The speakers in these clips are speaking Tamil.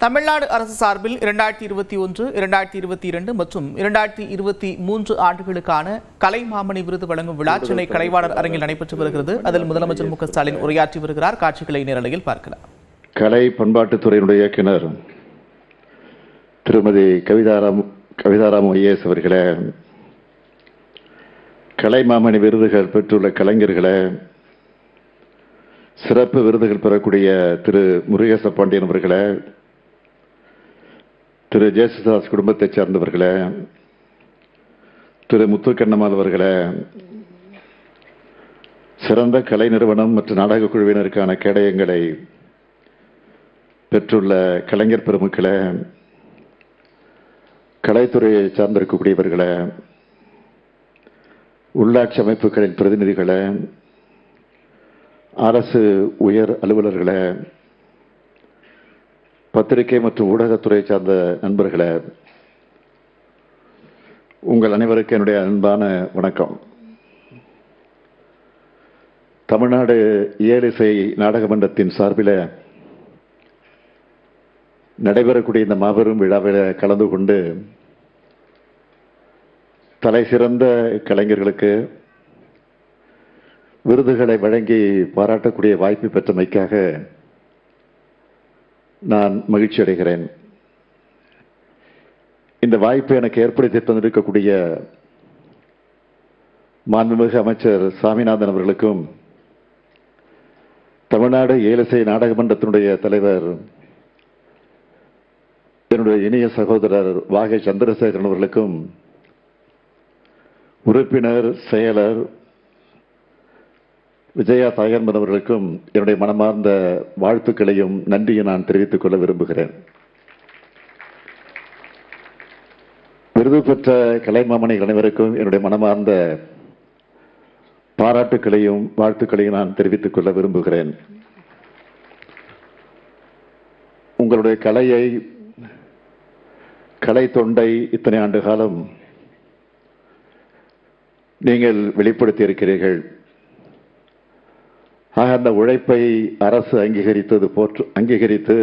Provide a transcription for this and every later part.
தமிழ்நாடு அரசு சார்பில் 2021, 2022 மற்றும் 2023 ஆண்டுகளுக்கான கலைமாமணி விருது வழங்கும் விழா சென்னை கலைவாணர் அரங்கில் நடைபெற்று வருகிறது. அதில் முதலமைச்சர் மு.க.ஸ்டாலின் உரையாற்றி வருகிறார். காட்சிகளை நேரலையில் பார்க்கலாம். கலை பண்பாட்டுத்துறையினுடைய இயக்குனர் திருமதி கவிதாராம் ஐஏஎஸ் அவர்களே, கலைமாமணி விருதுகள் பெற்றுள்ள கலைஞர்களே, சிறப்பு விருதுகள் பெறக்கூடிய திரு முருகேச பாண்டியன் அவர்களே, திரு ஜேசுதாஸ் குடும்பத்தைச் சார்ந்தவர்களே, திரு முத்துக்கண்ணம்மாள் அவர்களே, சிறந்த கலை நிறுவனம் மற்றும் நாடக குழுவினருக்கான கேடயங்களை பெற்றுள்ள கலைஞர் பெருமக்களே, கலைத்துறையை சார்ந்திருக்கக்கூடியவர்களே, உள்ளாட்சி அமைப்புகளின் பிரதிநிதிகளே, அரசு உயர் அலுவலர்களே, பத்திரிகை மற்றும் ஊடகத்துறை சார்ந்த நண்பர்களே, உங்கள் அனைவருக்கும் என்னுடைய அன்பான வணக்கம். தமிழ்நாடு இயலிசை நாடக மன்றத்தின் சார்பில் நடைபெறக்கூடிய இந்த மாபெரும் விழாவில் கலந்து கொண்டு தலை சிறந்த கலைஞர்களுக்கு விருதுகளை வழங்கி பாராட்டக்கூடிய வாய்ப்பு பெற்றமைக்காக நான் மகிழ்ச்சி அடைகிறேன். இந்த வாய்ப்பை எனக்கு ஏற்படுத்தி தந்திருக்கக்கூடிய மாண்புமிகு அமைச்சர் சாமிநாதன் அவர்களுக்கும், தமிழ்நாடு இயலிசை நாடக மன்றத்தினுடைய தலைவர் என்னுடைய இனிய சகோதரர் வாகை சந்திரசேகரன் அவர்களுக்கும், உறுப்பினர் செயலர் விஜயா தாயன்பன் அவர்களுக்கும் என்னுடைய மனமார்ந்த வாழ்த்துக்களையும் நன்றியை நான் தெரிவித்துக் கொள்ள விரும்புகிறேன். விருது பெற்ற கலைமாமணிகள் அனைவருக்கும் என்னுடைய மனமார்ந்த பாராட்டுக்களையும் வாழ்த்துக்களையும் நான் தெரிவித்துக் கொள்ள விரும்புகிறேன். உங்களுடைய கலை தொண்டை இத்தனை ஆண்டு காலம் நீங்கள் வெளிப்படுத்தி இருக்கிறீர்கள். ஆக அந்த உழைப்பை அரசு அங்கீகரித்து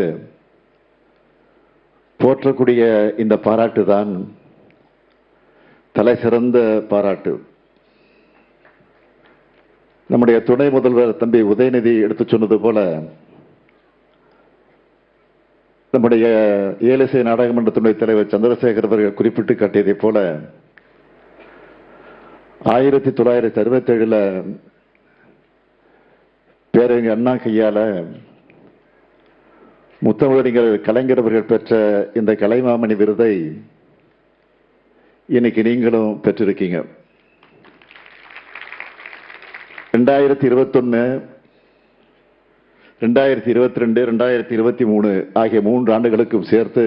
போற்றக்கூடிய இந்த பாராட்டு தான் தலை சிறந்த பாராட்டு. நம்முடைய துணை முதல்வர் தம்பி உதயநிதி எடுத்து சொன்னது போல, நம்முடைய இயலிசை நாடக மன்றத்தினுடைய தலைவர் சந்திரசேகர் அவர்கள் குறிப்பிட்டு காட்டியதை போல 1967 பேரறிஞர் அண்ணா கையால முத்தமிழறிஞர் கலைஞர் அவர்கள் பெற்ற இந்த கலைமாமணி விருதை இன்னைக்கு நீங்களும் பெற்றிருக்கீங்க. 2021, 2022, 2023 ஆகிய 3 ஆண்டுகளுக்கும் சேர்த்து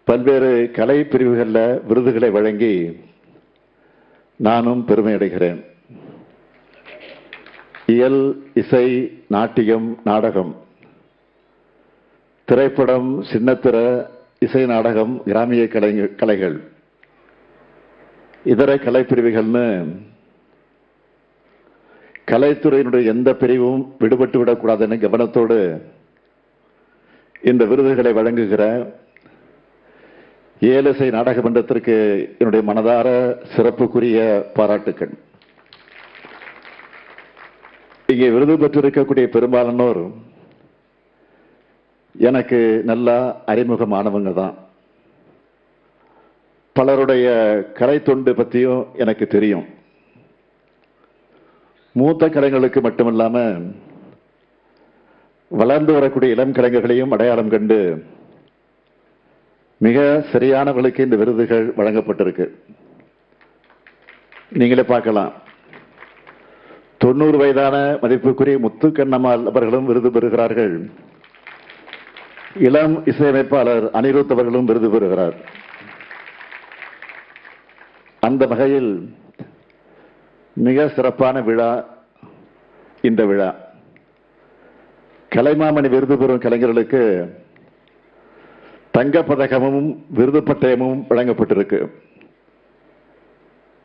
பல்வேறு கலை பிரிவுகளில் விருதுகளை வழங்கி நானும் பெருமை அடைகிறேன். இயல், இசை, நாட்டியம், நாடகம், திரைப்படம், சின்னத்திர, இசை நாடகம், கிராமிய கலைகள், இதர கலைப்பிரிவுகள்னு கலைத்துறையினுடைய எந்த பிரிவும் விடுபட்டு விடக்கூடாதுன்னு கவனத்தோடு இந்த விருதுகளை வழங்குகிற இயலிசை நாடக மன்றத்திற்கு என்னுடைய மனதார சிறப்புக்குரிய பாராட்டுக்கள். இங்கே விருது பெற்றிருக்கக்கூடிய பெரும்பாலானோர் எனக்கு நல்லா அறிமுகமானவங்க தான். பலருடைய கலை தொண்டு பற்றியும் எனக்கு தெரியும். மூத்த கலைஞர்களுக்கு மட்டுமல்லாம வளர்ந்து வரக்கூடிய இளம் கலைஞர்களையும் அடையாளம் கண்டு மிக சரியானவர்களுக்கு இந்த விருதுகள் வழங்கப்பட்டிருக்கு. நீங்களே பார்க்கலாம். 90 வயதான மதிப்புக்குரிய முத்துக்கண்ணம்மாள் அவர்களும் விருது பெறுகிறார்கள். இளம் இசையமைப்பாளர் அனிருத் அவர்களும் விருது பெறுகிறார். அந்த வகையில் மிக சிறப்பான விழா இந்த விழா. கலைமாமணி விருது பெறும் கலைஞர்களுக்கு தங்கப்பதக்கமும் விருது பட்டயமும் வழங்கப்பட்டிருக்கு.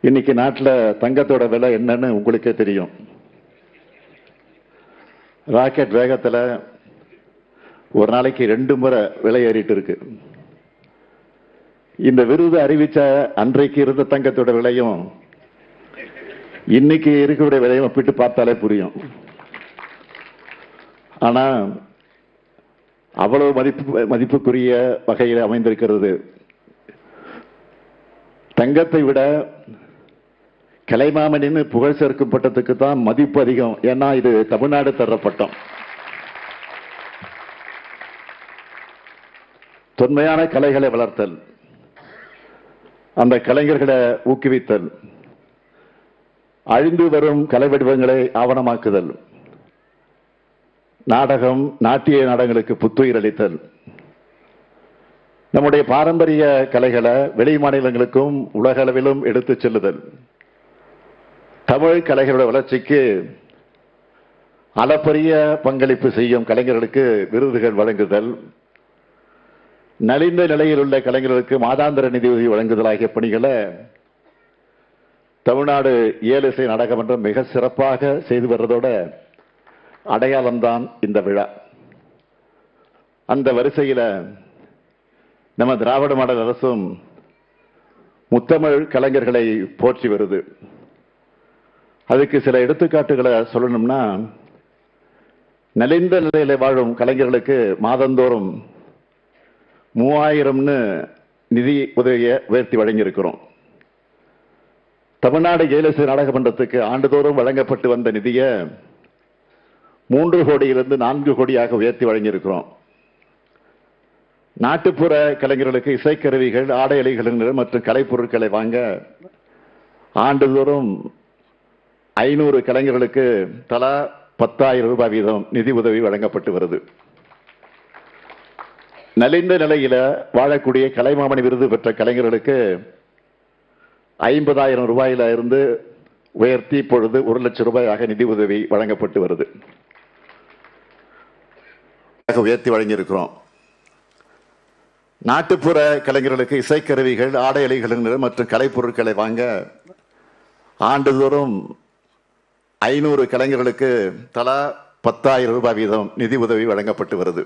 இன்னைக்கு நாட்டில் தங்கத்தோட விலை என்னன்னு உங்களுக்கே தெரியும். ராக்கெட் வேகத்தில் ஒரு நாளைக்கு 2 முறை விலை ஏறிட்டு இருக்கு. இந்த விருது அறிவிச்ச அன்றைக்கு இருந்த தங்கத்தோட விலையும் இன்னைக்கு இருக்கக்கூடிய விலையும் ஒப்பிட்டு பார்த்தாலே புரியும். ஆனா அவ்வளவு மதிப்புக்குரிய வகையில் அமைந்திருக்கிறது. தங்கத்தை விட கலைமாமணின்னு புகழ் சேர்க்கும் பட்டத்துக்கு தான் மதிப்பு அதிகம். ஏன்னா இது தமிழ்நாடு தர்ற பட்டம். தொன்மையான கலைகளை வளர்த்தல், அந்த கலைஞர்களை ஊக்குவித்தல், அழிந்து வரும் கலை வடிவங்களை ஆவணமாக்குதல், நாடகம் நாட்டிய நாடகங்களுக்கு புத்துயிர் அளித்தல், நம்முடைய பாரம்பரிய கலைகளை வெளி மாநிலங்களுக்கும் உலக அளவிலும் எடுத்துச் செல்லுதல், தமிழ் கலைகளுடைய வளர்ச்சிக்கு அளப்பரிய பங்களிப்பு செய்யும் கலைஞர்களுக்கு விருதுகள் வழங்குதல், நலிந்த நிலையில் உள்ள கலைஞர்களுக்கு மாதாந்திர நிதியுதவி வழங்குதல் ஆகிய பணிகளை தமிழ்நாடு இயலிசை நாடகமன்றம் மிக சிறப்பாக செய்து வருவதோட அடையாளம்தான் இந்த விழா. அந்த வரிசையில நம்ம திராவிட மாடல் அரசும் முத்தமிழ் கலைஞர்களை போற்றி வருது. அதுக்கு சில எடுத்துக்காட்டுகளை சொல்லணும்னா, நலிந்த நிலையில வாழும் கலைஞர்களுக்கு மாதந்தோறும் 3000 நிதி உதவியை உயர்த்தி வழங்கியிருக்கிறோம். தமிழ்நாடு இயலிசை நாடக மன்றத்துக்கு ஆண்டுதோறும் வழங்கப்பட்டு வந்த நிதியை 3 கோடியிலிருந்து 4 கோடியாக உயர்த்தி வழங்கியிருக்கிறோம். நாட்டுப்புற கலைஞர்களுக்கு இசைக்கருவிகள், ஆடை அணிகலன்கள் மற்றும் கலைப்பொருட்களை வாங்க ஆண்டுதோறும் 500 கலைஞர்களுக்கு தலா 10,000 ரூபாய் வீதம் நிதி உதவி வழங்கப்பட்டு வருது. நலிந்த நிலையில வாழக்கூடிய கலைமாமணி விருது பெற்ற கலைஞர்களுக்கு 50,000 ரூபாயில இருந்து உயர்த்தி இப்பொழுது 1 லட்சம் ரூபாயாக நிதி உதவி வழங்கப்பட்டு வருது. உயர்த்தி வழங்கியிருக்கிறோம். நாட்டுப்புற கலைஞர்களுக்கு இசைக்கருவிகள், ஆடை அணிகலன்கள் மற்றும் கலைப்பொருட்களை வாங்க ஆண்டுதோறும் 500 கலைஞர்களுக்கு தலா 10,000 ரூபாய் வீதம் நிதி உதவி வழங்கப்பட்டு வருது.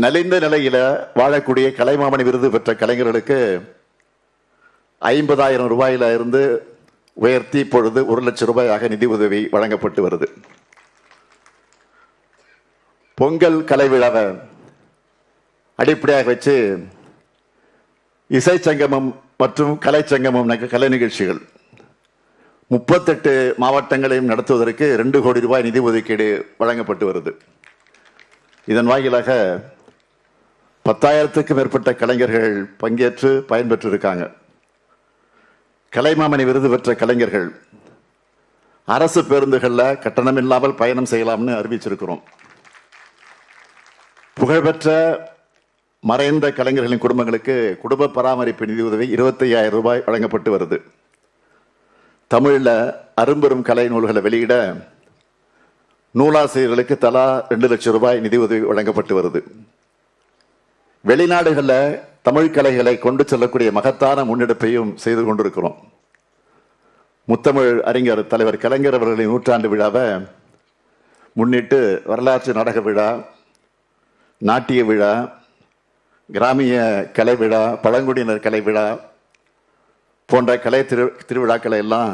நலிந்த நிலையில வாழக்கூடிய கலைமாமணி விருது பெற்ற கலைஞர்களுக்கு 50,000 ரூபாயில இருந்து உயர்த்தி இப்பொழுது 1 லட்சம் ரூபாயாக நிதி உதவி வழங்கப்பட்டு வருது. பொங்கல் கலை விழாவை அடிப்படையாக வச்சு இசை சங்கமம் மற்றும் கலை சங்கமம் கலை நிகழ்ச்சிகள் 38 மாவட்டங்களையும் நடத்துவதற்கு 2 கோடி ரூபாய் நிதி ஒதுக்கீடு வழங்கப்பட்டு வருது. இதன் வாயிலாக 10,000க்கும் மேற்பட்ட கலைஞர்கள் பங்கேற்று பயன்பெற்று இருக்காங்க. கலைமாமணி விருது பெற்ற கலைஞர்கள் அரசு பேருந்துகளில் கட்டணம் இல்லாமல் பயணம் செய்யலாம்னு அறிவிச்சிருக்கிறோம். புகழ்பெற்ற மறைந்த கலைஞர்களின் குடும்பங்களுக்கு குடும்ப பராமரிப்பு நிதி உதவி 25,000 ரூபாய் வழங்கப்பட்டு வருது. தமிழில் அரும்பெரும் கலை நூல்களை வெளியிட நூலாசிரியர்களுக்கு தலா 2 லட்சம் ரூபாய் நிதி உதவி வழங்கப்பட்டு வருது. வெளிநாடுகளில் தமிழ் கலைகளை கொண்டு செல்லக்கூடிய மகத்தான முன்னெடுப்பையும் செய்து கொண்டிருக்கிறோம். முத்தமிழ் அறிஞர் தலைவர் கலைஞர் அவர்களின் 100ஆண்டு விழாவை முன்னிட்டு வரலாற்று நாடக விழா, நாட்டிய விழா, கிராமிய கலை விழா, பழங்குடியினர் கலை விழா போன்ற கலை திருவிழாக்களை எல்லாம்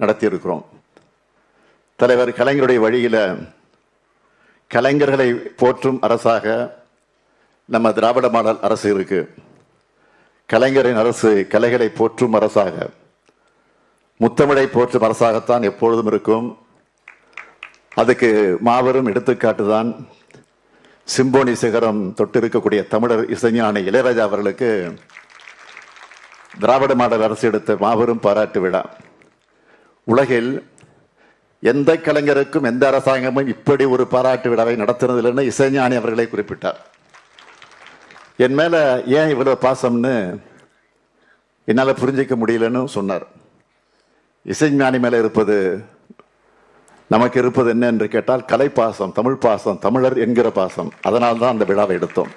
நடத்தியிருக்கிறோம். தலைவர் கலைஞருடைய வழியில கலைஞர்களை போற்றும் அரசாக நம்ம திராவிட மாடல் அரசு இருக்கு. கலைஞரின் அரசு கலைகளை போற்றும் அரசாக, முத்தமிழை போற்றும் அரசாகத்தான் எப்பொழுதும் இருக்கும். அதுக்கு மாபெரும் எடுத்துக்காட்டுதான் சிம்போனி சிகரம் தொட்டிருக்கக்கூடிய தமிழர் இசைஞானி இளையராஜா அவர்களுக்கு திராவிட மாடல் அரசு எடுத்த மாபெரும் பாராட்டு விழா. உலகில் எந்த கலைஞருக்கும் எந்த அரசாங்கமும் இப்படி ஒரு பாராட்டு விழாவை நடத்தினதில்லைன்னு இசைஞானி அவர்களை குறிப்பிட்டார். என் மேல ஏன் இவ்வளவு பாசம்னு என்னால புரிஞ்சிக்க முடியலன்னு சொன்னார். இசைஞானி மேல இருப்பது, நமக்கு இருப்பது என்ன என்று கேட்டால் கலை பாசம், தமிழ் பாசம், தமிழர் என்கிற பாசம். அதனால்தான் அந்த விழாவை எடுத்தோம்.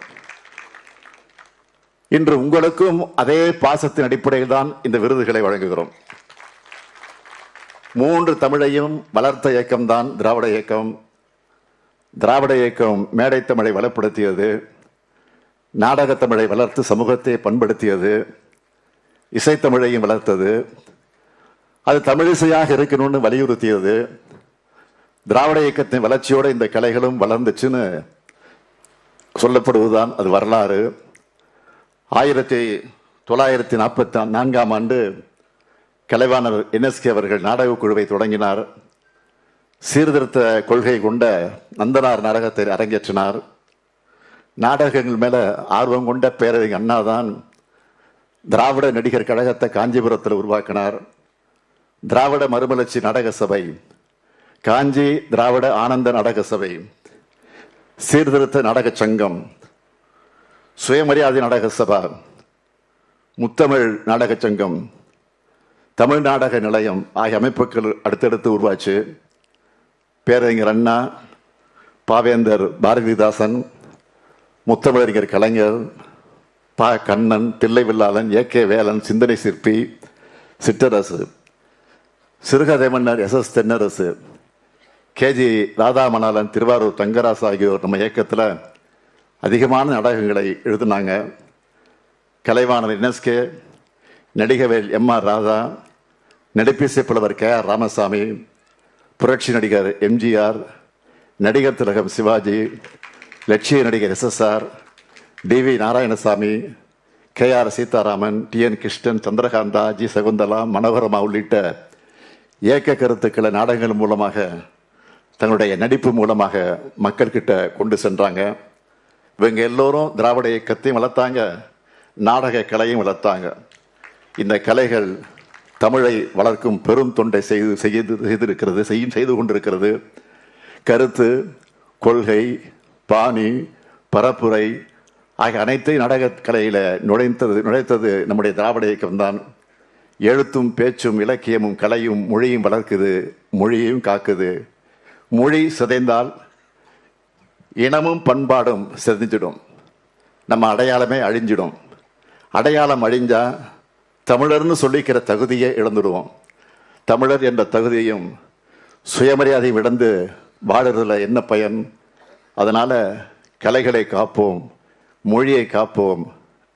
இன்று உங்களுக்கும் அதே பாசத்தின் அடிப்படையில் தான் இந்த விருதுகளை வழங்குகிறோம். 3 தமிழையும் வளர்த்த இயக்கம்தான் திராவிட இயக்கம். திராவிட இயக்கம் மேடை தமிழை வளப்படுத்தியது, நாடகத் தமிழை வளர்த்து சமூகத்தை பண்படுத்தியது, இசைத்தமிழையும் வளர்த்தது. அது தமிழிசையாக இருக்கணும்னு வலியுறுத்தியது. திராவிட இயக்கத்தின் வளர்ச்சியோடு இந்த கலைகளும் வளர்ந்துச்சுன்னு சொல்லப்படுவதுதான் அது வரலாறு. 1944ஆம் ஆண்டு கலைவாணர் NSK அவர்கள் நாடகக் குழுவை தொடங்கினார். சீர்திருத்த கொள்கை கொண்ட நந்தனார் நாடகத்தை அரங்கேற்றினார். நாடகங்கள் மேல ஆர்வம் கொண்ட பேரறிஞர் அண்ணாதான் திராவிட நடிகர் கழகத்தை காஞ்சிபுரத்தில் உருவாக்கினார். திராவிட மறுமலர்ச்சி நாடக சபை, காஞ்சி திராவிட ஆனந்த நாடக சபை, சீர்திருத்த நாடக சங்கம், சுயமரியாதை நாடக சபா, முத்தமிழ் நாடக சங்கம், தமிழ் நாடக நிலையம் ஆகிய அமைப்புகள் அடுத்தடுத்து உருவாச்சு. பேரறிஞர் அண்ணா, பாவேந்தர் பாரதிதாசன், முத்தமிழறிஞர் கலைஞர், கண்ணன், தில்லைவில்லாளன், AK வேலன், சிந்தனை சிற்பி, சிற்றரசு, சிறுகதை மன்னர் SS தென்னரசு, KG ராதாமணாலன், திருவாரூர் தங்கராசு ஆகியோர் நம்ம இயக்கத்தில் அதிகமான நாடகங்களை எழுதினாங்க. கலைவாணர் NSK, நடிகவேல் MR ராதா, நடிப்பிசை புலவர் KR ராமசாமி, புரட்சி நடிகர் MGR, நடிகர் திலகம் சிவாஜி, லட்சிய நடிகர் SSR, DV Narayanasamy, KR Sitharaman, TN Krishnan, Chandrakanta, G Shakuntala, மனோகரமா உள்ளிட்ட இயக்க கருத்துக்களை நாடகங்கள் மூலமாக தங்களுடைய நடிப்பு மூலமாக மக்கள்கிட்ட கொண்டு சென்றாங்க. இவங்க எல்லோரும் திராவிட இயக்கத்தையும் வளர்த்தாங்க, நாடக கலையும் வளர்த்தாங்க. இந்த கலைகள் தமிழை வளர்க்கும் பெரும் தொண்டை செய்து கொண்டிருக்கிறது. கருத்து, கொள்கை, பாணி, பரப்புரை ஆகிய அனைத்தையும் நாடக கலையில நுழைத்தது நம்முடைய திராவிட இயக்கம்தான். எழுத்தும் பேச்சும் இலக்கியமும் கலையும் மொழியும் வளர்க்குது, மொழியையும் காக்குது. மொழி சிதைந்தால் இனமும் பண்பாடும் சிதைஞ்சிடும், நம்ம அடையாளமே அழிஞ்சிடும். அடையாளம் அழிஞ்சா தமிழர்னு சொல்லிக்கிற தகுதியை இழந்துடுவோம். தமிழர் என்ற தகுதியையும் சுயமரியாதையும் இழந்து வாழறதுல என்ன பயன்? அதனால கலைகளை காப்போம், மொழியை காப்போம்,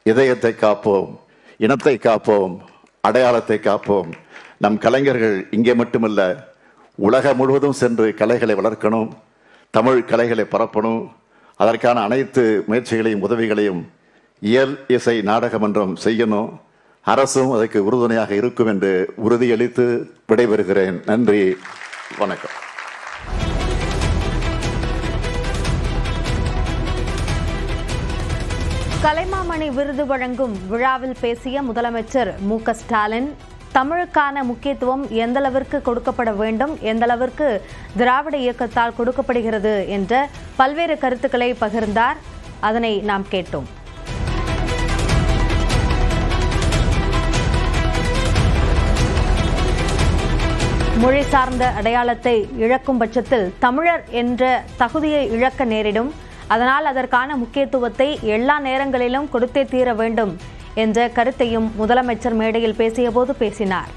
இதயத்தை காப்போம், இனத்தை காப்போம், அடையாளத்தை காப்போம். நம் கலைஞர்கள் இங்கே மட்டுமல்ல, உலகம் முழுவதும் சென்று கலைகளை வளர்க்கணும், தமிழ் கலைகளை பரப்பணும். அதற்கான அனைத்து முயற்சிகளையும் உதவிகளையும் இயல் இசை நாடக மன்றம் செய்யணும். அரசும் அதற்கு உறுதுணையாக இருக்கும் என்று உறுதியளித்து விடைபெறுகிறேன். நன்றி, வணக்கம். கலைமாமணி விருது வழங்கும் விழாவில் பேசிய முதலமைச்சர் MK ஸ்டாலின், தமிழுக்கான முக்கியத்துவம் எந்தளவிற்கு கொடுக்கப்பட வேண்டும், எந்தளவிற்கு திராவிட இயக்கத்தால் கொடுக்கப்படுகிறது என்ற பல்வேறு கருத்துக்களை பகிர்ந்தார். அதனை நாம் கேட்டோம். மொழி சார்ந்த அடையாளத்தை இழக்கும் பட்சத்தில் தமிழர் என்ற தகுதியை இழக்க நேரிடும். அதனால் அதற்கான முக்கியத்துவத்தை எல்லா நேரங்களிலும் கொடுத்தே தீர வேண்டும் என்ற கருத்தையும் முதலமைச்சர் மேடையில் பேசியபோது பேசினார்.